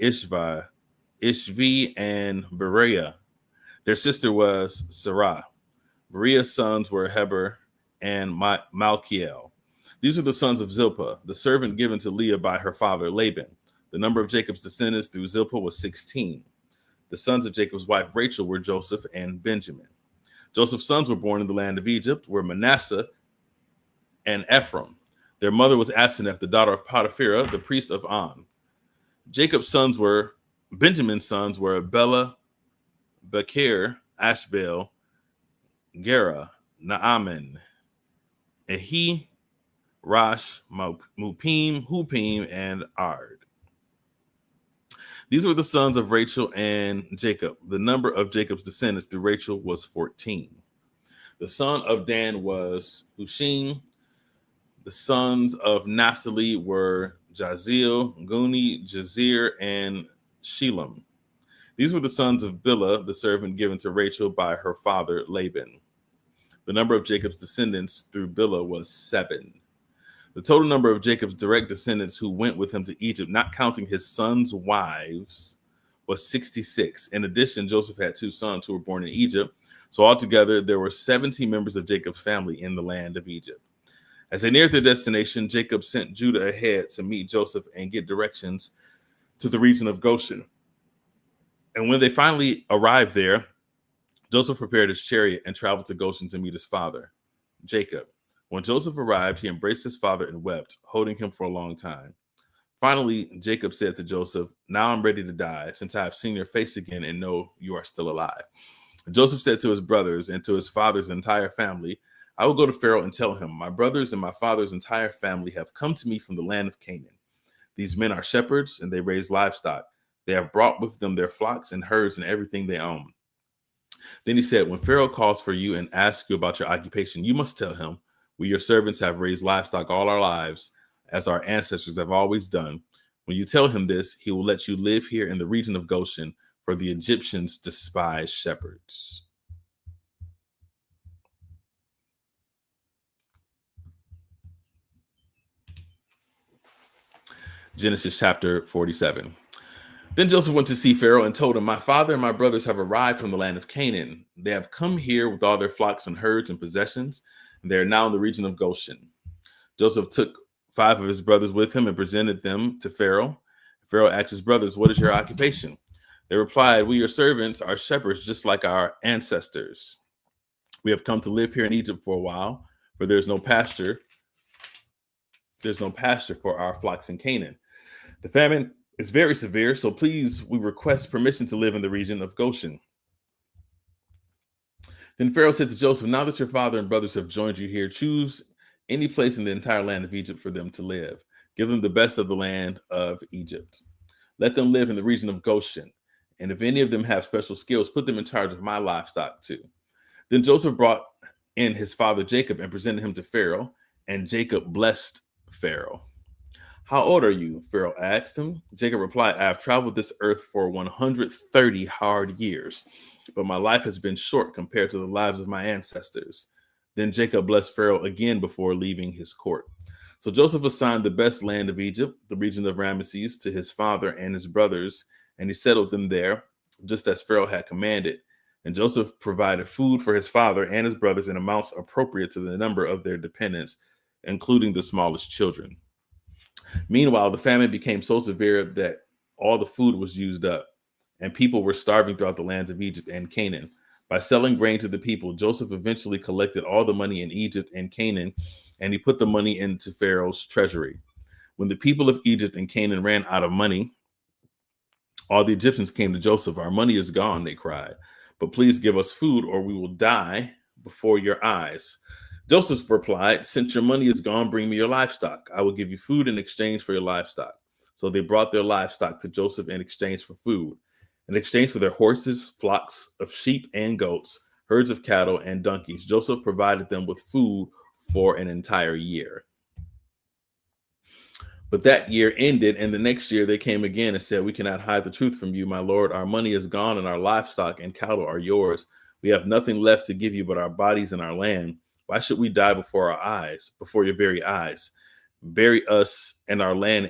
Ishvi, and Berea. Their sister was Sarah. Berea's sons were Heber and Malkiel. These were the sons of Zilpah, the servant given to Leah by her father Laban. The number of Jacob's descendants through Zilpah was 16. The sons of Jacob's wife Rachel were Joseph and Benjamin. Joseph's sons were born in the land of Egypt, were Manasseh and Ephraim. Their mother was Asenath, the daughter of Potiphera, the priest of On. Benjamin's sons were Bela, Bekir, Ashbel, Gera, Naaman, Ehi, Rosh, Mupim, Hupim, and Ard. These were the sons of Rachel and Jacob. The number of Jacob's descendants through Rachel was 14. The son of Dan was Hushim. The sons of Naphtali were Jazeel, Guni, Jazir, and Shelam. These were the sons of Bilhah, the servant given to Rachel by her father Laban. The number of Jacob's descendants through Bilhah was 7. The total number of Jacob's direct descendants who went with him to Egypt, not counting his sons' wives, was 66. In addition, Joseph had 2 sons who were born in Egypt. So altogether, there were 70 members of Jacob's family in the land of Egypt. As they neared their destination, Jacob sent Judah ahead to meet Joseph and get directions to the region of Goshen. And when they finally arrived there, Joseph prepared his chariot and traveled to Goshen to meet his father, Jacob. When Joseph arrived, he embraced his father and wept, holding him for a long time. Finally, Jacob said to Joseph, now I'm ready to die, since I have seen your face again and know you are still alive. Joseph said to his brothers and to his father's entire family, I will go to Pharaoh and tell him, my brothers and my father's entire family have come to me from the land of Canaan. These men are shepherds and they raise livestock. They have brought with them their flocks and herds and everything they own. Then he said, when Pharaoh calls for you and asks you about your occupation, you must tell him, we, your servants, have raised livestock all our lives, as our ancestors have always done. When you tell him this, he will let you live here in the region of Goshen, for the Egyptians despise shepherds. Genesis chapter 47. Then Joseph went to see Pharaoh and told him, my father and my brothers have arrived from the land of Canaan. They have come here with all their flocks and herds and possessions, and they are now in the region of Goshen. Joseph took 5 of his brothers with him and presented them to Pharaoh. Pharaoh asked his brothers, "What is your occupation?" They replied, "We, your servants, are shepherds just like our ancestors. We have come to live here in Egypt for a while, for there's no pasture. There's no pasture for our flocks in Canaan. The famine is very severe, so please, we request permission to live in the region of Goshen." Then Pharaoh said to Joseph, "Now that your father and brothers have joined you here, choose any place in the entire land of Egypt for them to live. Give them the best of the land of Egypt. Let them live in the region of Goshen. And if any of them have special skills, put them in charge of my livestock too." Then Joseph brought in his father Jacob and presented him to Pharaoh, and Jacob blessed Pharaoh. "How old are you?" Pharaoh asked him. Jacob replied, "I have traveled this earth for 130 hard years, but my life has been short compared to the lives of my ancestors." Then Jacob blessed Pharaoh again before leaving his court. So Joseph assigned the best land of Egypt, the region of Ramesses, to his father and his brothers, and he settled them there, just as Pharaoh had commanded. And Joseph provided food for his father and his brothers in amounts appropriate to the number of their dependents, including the smallest children. Meanwhile, the famine became so severe that all the food was used up, and people were starving throughout the lands of Egypt and Canaan. By selling grain to the people, Joseph eventually collected all the money in Egypt and Canaan, and he put the money into Pharaoh's treasury. When the people of Egypt and Canaan ran out of money, all the Egyptians came to Joseph. "Our money is gone," they cried, "but please give us food or we will die before your eyes." Joseph replied, "Since your money is gone, bring me your livestock. I will give you food in exchange for your livestock." So they brought their livestock to Joseph in exchange for food. In exchange for their horses, flocks of sheep and goats, herds of cattle and donkeys, Joseph provided them with food for an entire year. But that year ended, and the next year they came again and said, "We cannot hide the truth from you, my lord. Our money is gone, and our livestock and cattle are yours. We have nothing left to give you but our bodies and our land. Why should we die before our eyes, before your very eyes? Bury us and our land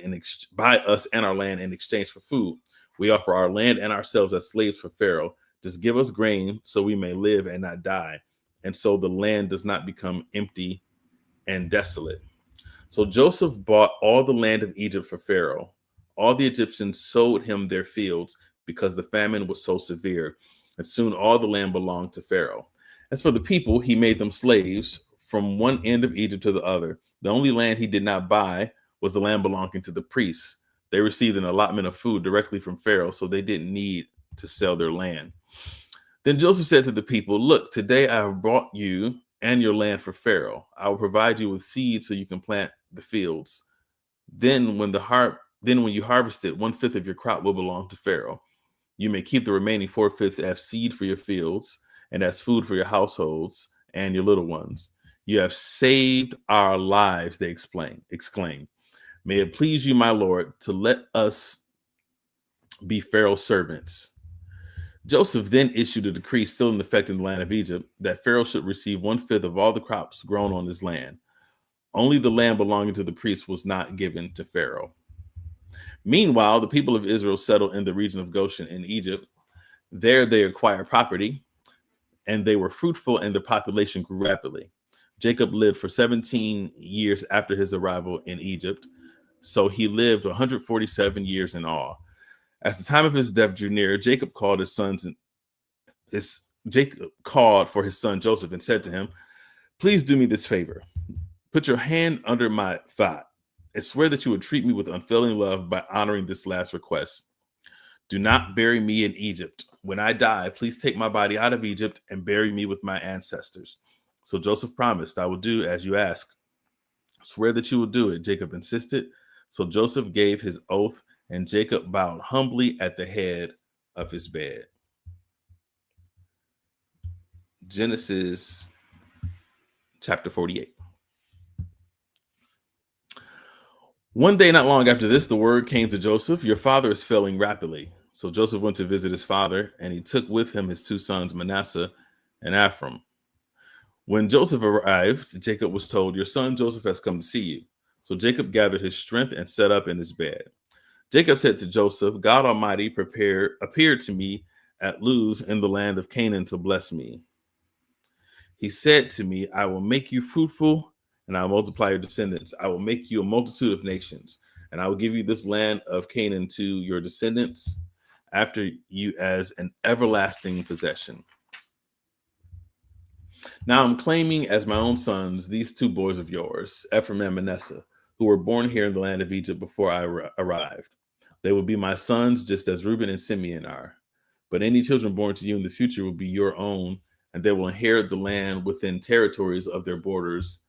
buy us and our land in exchange for food. We offer our land and ourselves as slaves for Pharaoh. Just give us grain so we may live and not die, and so the land does not become empty and desolate." So Joseph bought all the land of Egypt for Pharaoh. All the Egyptians sold him their fields because the famine was so severe, and soon all the land belonged to Pharaoh. As for the people, he made them slaves from one end of Egypt to the other. The only land he did not buy was the land belonging to the priests. They received an allotment of food directly from Pharaoh, so they didn't need to sell their land. Then Joseph said to the people, "Look, today I have brought you and your land for Pharaoh. I will provide you with seed so you can plant the fields. Then when you harvest it, 1/5 of your crop will belong to Pharaoh. You may keep the remaining 4/5 as seed for your fields and as food for your households and your little ones. You have saved our lives," they exclaimed. "May it please you, my lord, to let us be Pharaoh's servants." Joseph then issued a decree still in effect in the land of Egypt that Pharaoh should receive 1/5 of all the crops grown on his land. Only the land belonging to the priests was not given to Pharaoh. Meanwhile, the people of Israel settled in the region of Goshen in Egypt. There they acquired property, and they were fruitful, and their population grew rapidly. Jacob lived for 17 years after his arrival in Egypt, so he lived 147 years in all. As the time of his death drew near, Jacob called for his son Joseph and said to him, "Please do me this favor. Put your hand under my thigh and swear that you would treat me with unfailing love by honoring this last request. Do not bury me in Egypt. When I die, please take my body out of Egypt and bury me with my ancestors." So Joseph promised, "I will do as you ask." "Swear that you will do it," Jacob insisted. So Joseph gave his oath, and Jacob bowed humbly at the head of his bed. Genesis chapter 48. One day, not long after this, the word came to Joseph, "Your father is failing rapidly." So Joseph went to visit his father, and he took with him his two sons, Manasseh and Ephraim. When Joseph arrived, Jacob was told, "Your son Joseph has come to see you." So Jacob gathered his strength and sat up in his bed. Jacob said to Joseph, "God Almighty appeared to me at Luz in the land of Canaan to bless me. He said to me, 'I will make you fruitful, and I will multiply your descendants. I will make you a multitude of nations, and I will give you this land of Canaan to your descendants after you as an everlasting possession. Now I'm claiming as my own sons these two boys of yours, Ephraim and Manasseh, who were born here in the land of Egypt before I arrived. They will be my sons just as Reuben and Simeon are. But any children born to you in the future will be your own, and they will inherit the land within territories of their borders,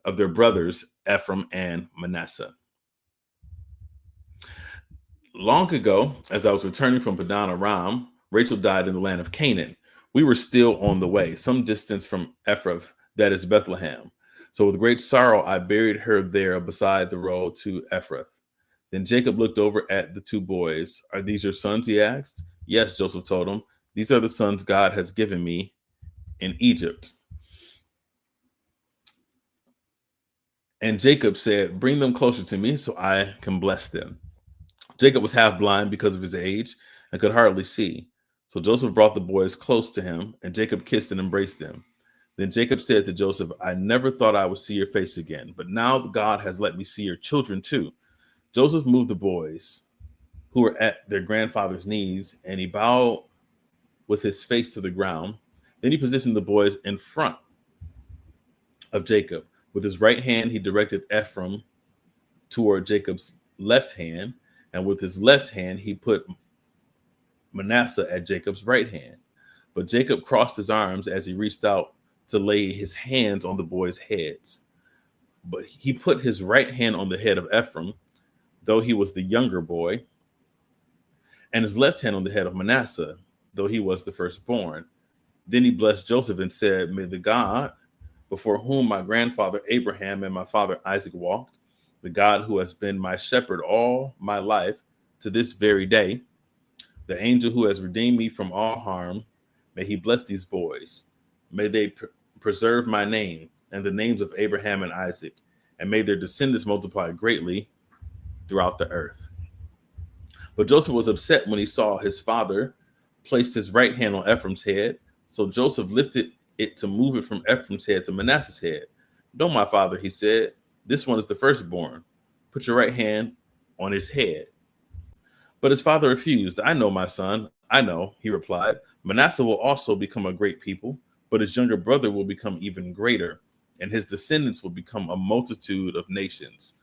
of their brothers, Ephraim and Manasseh. Long ago, as I was returning from Padan Aram, Rachel died in the land of Canaan. We were still on the way, some distance from Ephraim, that is Bethlehem. So with great sorrow, I buried her there beside the road to Ephrath. Then Jacob looked over at the two boys. Are these your sons? He asked. Yes, Joseph told him. These are the sons God has given me in Egypt. And Jacob said, bring them closer to me so I can bless them. Jacob was half blind because of his age and could hardly see. So Joseph brought the boys close to him, and Jacob kissed and embraced them. Then Jacob said to Joseph, I never thought I would see your face again, but now God has let me see your children too. Joseph moved the boys, who were at their grandfather's knees, and he bowed with his face to the ground. Then he positioned the boys in front of Jacob. With his right hand, he directed Ephraim toward Jacob's left hand, and with his left hand, he put Manasseh at Jacob's right hand. But Jacob crossed his arms as he reached out to lay his hands on the boys' heads. But he put his right hand on the head of Ephraim, though he was the younger boy, and his left hand on the head of Manasseh, though he was the firstborn. Then he blessed Joseph and said, may the God before whom my grandfather Abraham and my father Isaac walked, the God who has been my shepherd all my life to this very day, the angel who has redeemed me from all harm, may he bless these boys. May they preserve my name and the names of Abraham and Isaac, and may their descendants multiply greatly throughout the earth. But Joseph was upset when he saw his father place his right hand on Ephraim's head. So Joseph lifted it to move it from Ephraim's head to Manasseh's head. No, my father, he said, this one is the firstborn. Put your right hand on his head. But his father refused. I know, my son, I know, he replied. Manasseh will also become a great people, but his younger brother will become even greater, and his descendants will become a multitude of nations.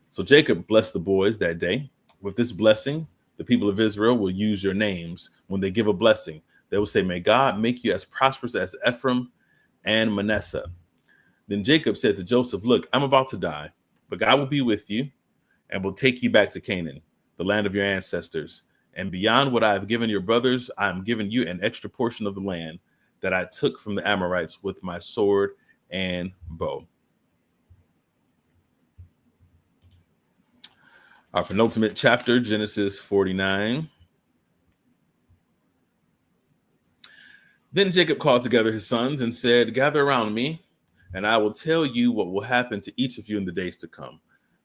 So Jacob blessed the boys that day. With this blessing, the people of Israel will use your names when they give a blessing. They will say, may God make you as prosperous as Ephraim and Manasseh. Then Jacob said to Joseph, look, I'm about to die, but God will be with you and will take you back to Canaan, the land of your ancestors. And beyond what I have given your brothers, I am giving you an extra portion of the land that I took from the Amorites with my sword and bow. Our penultimate chapter, Genesis 49. Then Jacob called together his sons and said, gather around me, and I will tell you what will happen to each of you in the days to come.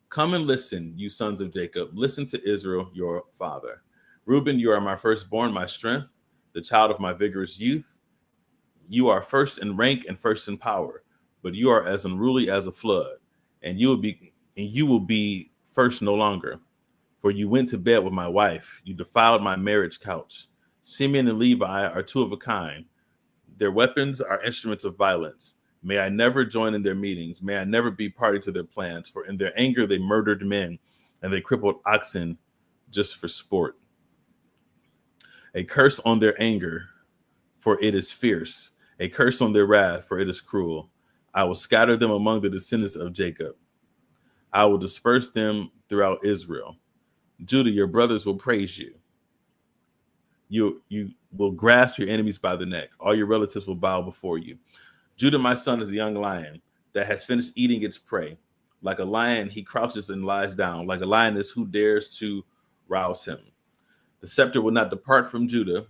Come and listen, you sons of Jacob. Listen to Israel, your father. Reuben, you are my firstborn, my strength, the child of my vigorous youth. You are first in rank and first in power, but you are as unruly as a flood, and you will be first no longer. For you went to bed with my wife. You defiled my marriage couch. Simeon and Levi are two of a kind. Their weapons are instruments of violence. May I never join in their meetings. May I never be party to their plans. For in their anger, they murdered men and they crippled oxen just for sport. A curse on their anger, for it is fierce. A curse on their wrath, for it is cruel. I will scatter them among the descendants of Jacob. I will disperse them throughout Israel. Judah, your brothers will praise you. You will grasp your enemies by the neck. All your relatives will bow before you. Judah, my son, is a young lion that has finished eating its prey. Like a lion, he crouches and lies down. Like a lioness, who dares to rouse him? The scepter will not depart from Judah,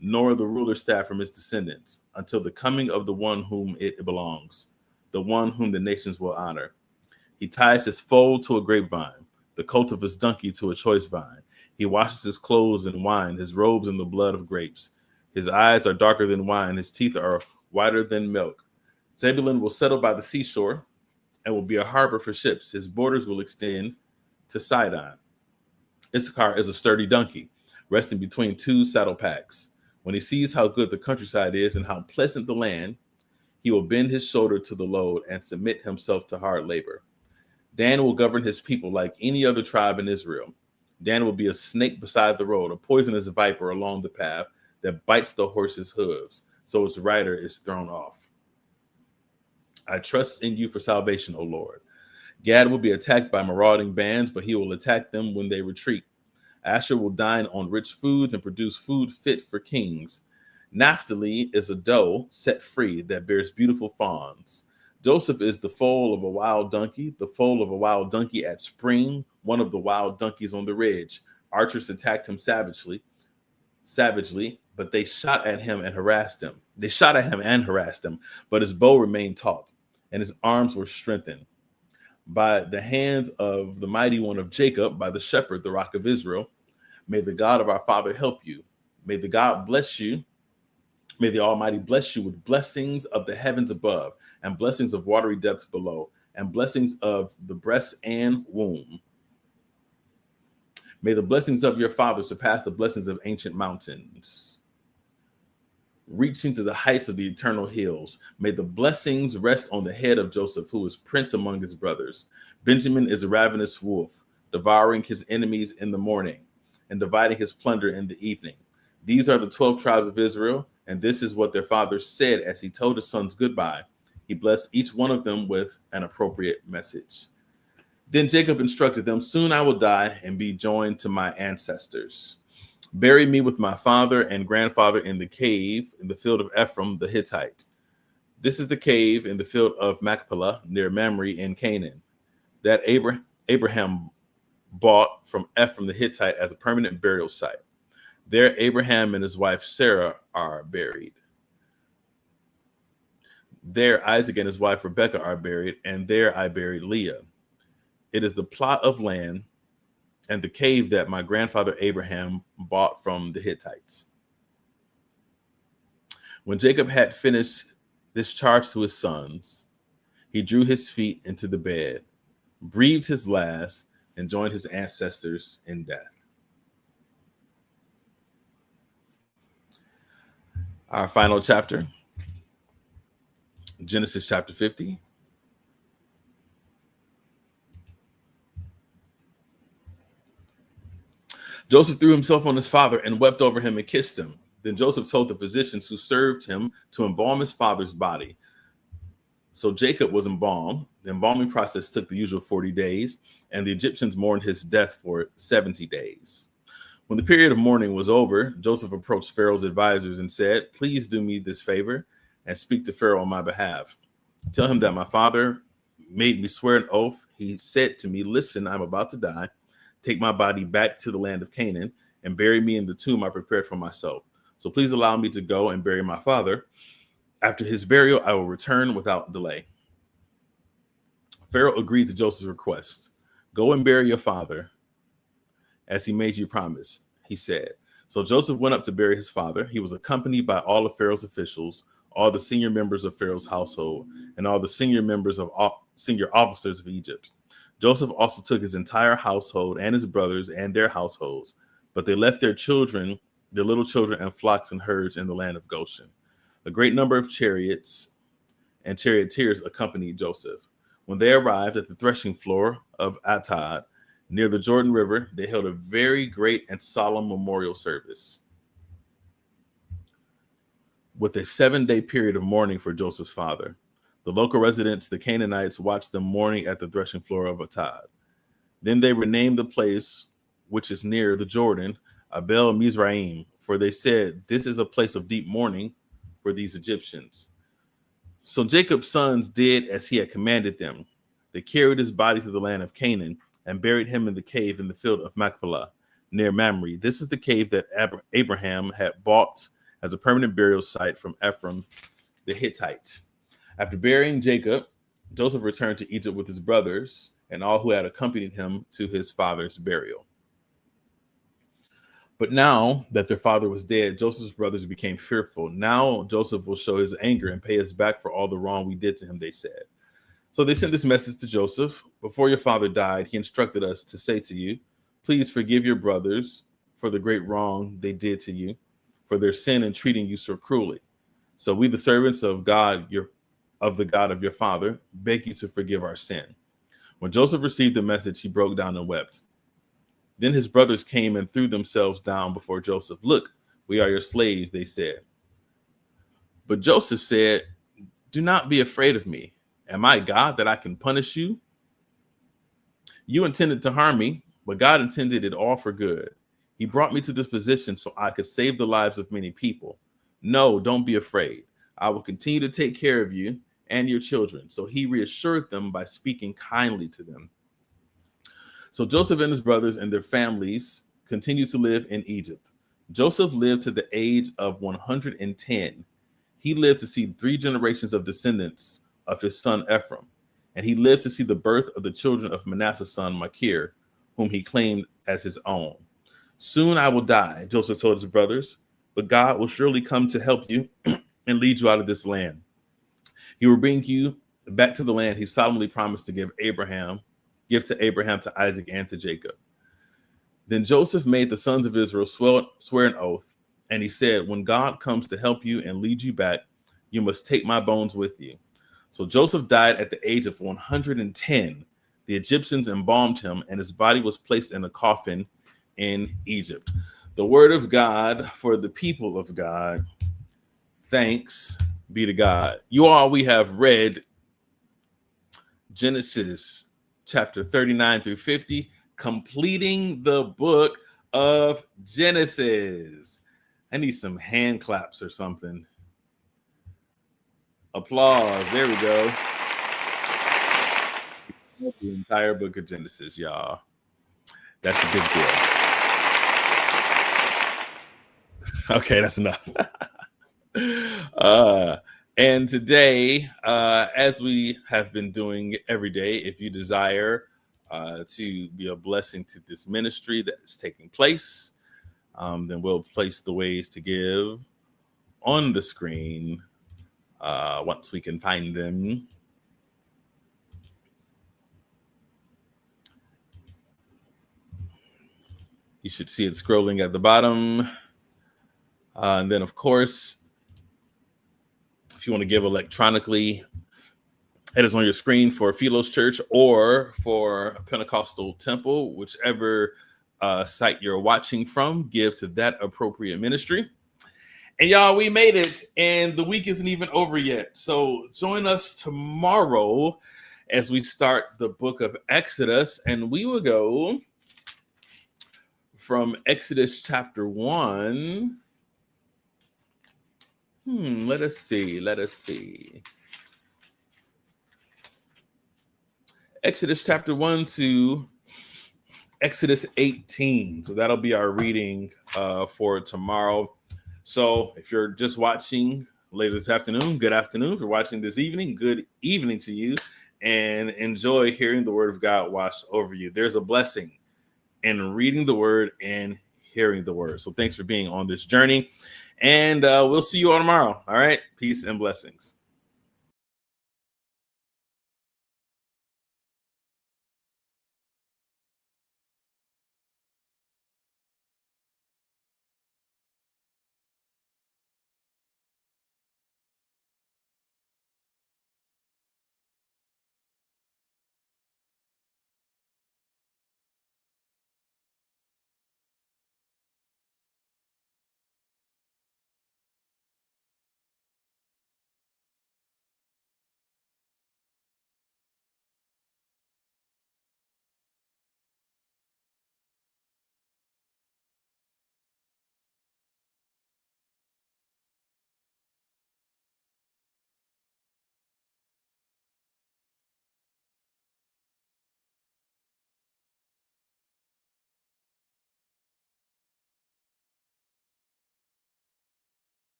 nor the ruler's staff from his descendants, until the coming of the one whom it belongs, the one whom the nations will honor. He ties his foal to a grapevine, the colt of his donkey to a choice vine. He washes his clothes in wine, his robes in the blood of grapes. His eyes are darker than wine, his teeth are whiter than milk. Zebulun will settle by the seashore and will be a harbor for ships. His borders will extend to Sidon. Issachar is a sturdy donkey, resting between two saddle packs. When he sees how good the countryside is and how pleasant the land, he will bend his shoulder to the load and submit himself to hard labor. Dan will govern his people like any other tribe in Israel. Dan will be a snake beside the road, a poisonous viper along the path that bites the horse's hooves, so its rider is thrown off. I trust in you for salvation, O Lord. Gad will be attacked by marauding bands, but he will attack them when they retreat. Asher will dine on rich foods and produce food fit for kings. Naphtali is a doe set free that bears beautiful fawns. Joseph is the foal of a wild donkey, the foal of a wild donkey at spring, one of the wild donkeys on the ridge. Archers attacked him savagely, but they shot at him and harassed him. But his bow remained taut, and his arms were strengthened. By the hands of the mighty one of Jacob, by the shepherd, the rock of Israel, may the God of our father help you. May the God bless you. May the Almighty bless you with blessings of the heavens above, and blessings of watery depths below, and blessings of the breast and womb. May the blessings of your father surpass the blessings of ancient mountains, reaching to the heights of the eternal hills. May the blessings rest on the head of Joseph, who is prince among his brothers. Benjamin is a ravenous wolf, devouring his enemies in the morning and dividing his plunder in the evening. These are the 12 tribes of Israel, and this is what their father said as he told his sons goodbye. He blessed each one of them with an appropriate message. Then Jacob instructed them, soon I will die and be joined to my ancestors. Bury me with my father and grandfather in the cave in the field of Ephraim the Hittite. This is the cave in the field of Machpelah near Mamre in Canaan that Abraham bought from Ephraim the Hittite as a permanent burial site. There Abraham and his wife Sarah are buried. There Isaac and his wife Rebekah are buried, and there I buried Leah. It is the plot of land and the cave that my grandfather Abraham bought from the Hittites. When Jacob had finished this charge to his sons, he drew his feet into the bed, breathed his last, and joined his ancestors in death. Our final chapter, Genesis chapter 50. Joseph threw himself on his father and wept over him and kissed him. Then Joseph told the physicians who served him to embalm his father's body. So Jacob was embalmed. The embalming process took the usual 40 days, and the Egyptians mourned his death for 70 days. When the period of mourning was over, Joseph approached Pharaoh's advisors and said, please do me this favor and speak to Pharaoh on my behalf. Tell him that my father made me swear an oath. He said to me, listen, I'm about to die. Take my body back to the land of Canaan and bury me in the tomb I prepared for myself. So please allow me to go and bury my father. After his burial, I will return without delay. Pharaoh agreed to Joseph's request. Go and bury your father as he made you promise, he said. So Joseph went up to bury his father. He was accompanied by all of Pharaoh's officials, all the senior members of Pharaoh's household, and all the senior officers of Egypt. Joseph also took his entire household and his brothers and their households, but they left their little children and flocks and herds in the land of Goshen. A great number of chariots and charioteers accompanied Joseph. When they arrived at the threshing floor of Atad, near the Jordan River, they held a very great and solemn memorial service with a 7-day period of mourning for Joseph's father. The local residents, the Canaanites, watched them mourning at the threshing floor of Atad. Then they renamed the place, which is near the Jordan, Abel Mizraim, for they said, this is a place of deep mourning for these Egyptians. So Jacob's sons did as he had commanded them. They carried his body to the land of Canaan and buried him in the cave in the field of Machpelah near Mamre. This is the cave that Abraham had bought as a permanent burial site from Ephraim the Hittite. After burying Jacob, Joseph returned to Egypt with his brothers and all who had accompanied him to his father's burial. But now that their father was dead, Joseph's brothers became fearful. Now Joseph will show his anger and pay us back for all the wrong we did to him, they said. So they sent this message to Joseph. Before your father died, he instructed us to say to you, Please forgive your brothers for the great wrong they did to you, for their sin in treating you so cruelly. So we, the servants of God, of the God of your father, beg you to forgive our sin." When Joseph received the message, he broke down and wept. Then his brothers came and threw themselves down before Joseph. "Look, we are your slaves," they said. But Joseph said, "Do not be afraid of me. Am I God that I can punish you? You intended to harm me, but God intended it all for good. He brought me to this position so I could save the lives of many people. No, don't be afraid. I will continue to take care of you and your children." So he reassured them by speaking kindly to them. So Joseph and his brothers and their families continued to live in Egypt. Joseph lived to the age of 110. He lived to see 3 generations of descendants of his son Ephraim, and he lived to see the birth of the children of Manasseh's son Machir, whom he claimed as his own. "Soon I will die," Joseph told his brothers, "but God will surely come to help you and lead you out of this land. He will bring you back to the land he solemnly promised to give to Abraham, to Isaac, and to Jacob." Then Joseph made the sons of Israel swear an oath, and he said, "When God comes to help you and lead you back, you must take my bones with you." So Joseph died at the age of 110. The Egyptians embalmed him, and his body was placed in a coffin in Egypt. The word of God for the people of God. Thanks be to God. You all, we have read Genesis chapter 39 through 50, completing the book of Genesis. I need some hand claps or something. Applause. There we go. The entire book of Genesis, y'all. That's a big deal. Okay, that's enough. And today, as we have been doing every day, if you desire to be a blessing to this ministry that is taking place, then we'll place the ways to give on the screen once we can find them. You should see it scrolling at the bottom. And then, of course, if you want to give electronically, it is on your screen for Philos Church or for Pentecostal Temple, whichever site you're watching from. Give to that appropriate ministry. And y'all, we made it, and the week isn't even over yet. So join us tomorrow as we start the book of Exodus, and we will go from Exodus chapter 1. Let us see. Exodus chapter 1 to Exodus 18. So that'll be our reading for tomorrow. So if you're just watching later this afternoon, good afternoon. If you're watching this evening, good evening to you, and enjoy hearing the word of God wash over you. There's a blessing in reading the word and hearing the word. So thanks for being on this journey. And we'll see you all tomorrow. All right. Peace and blessings.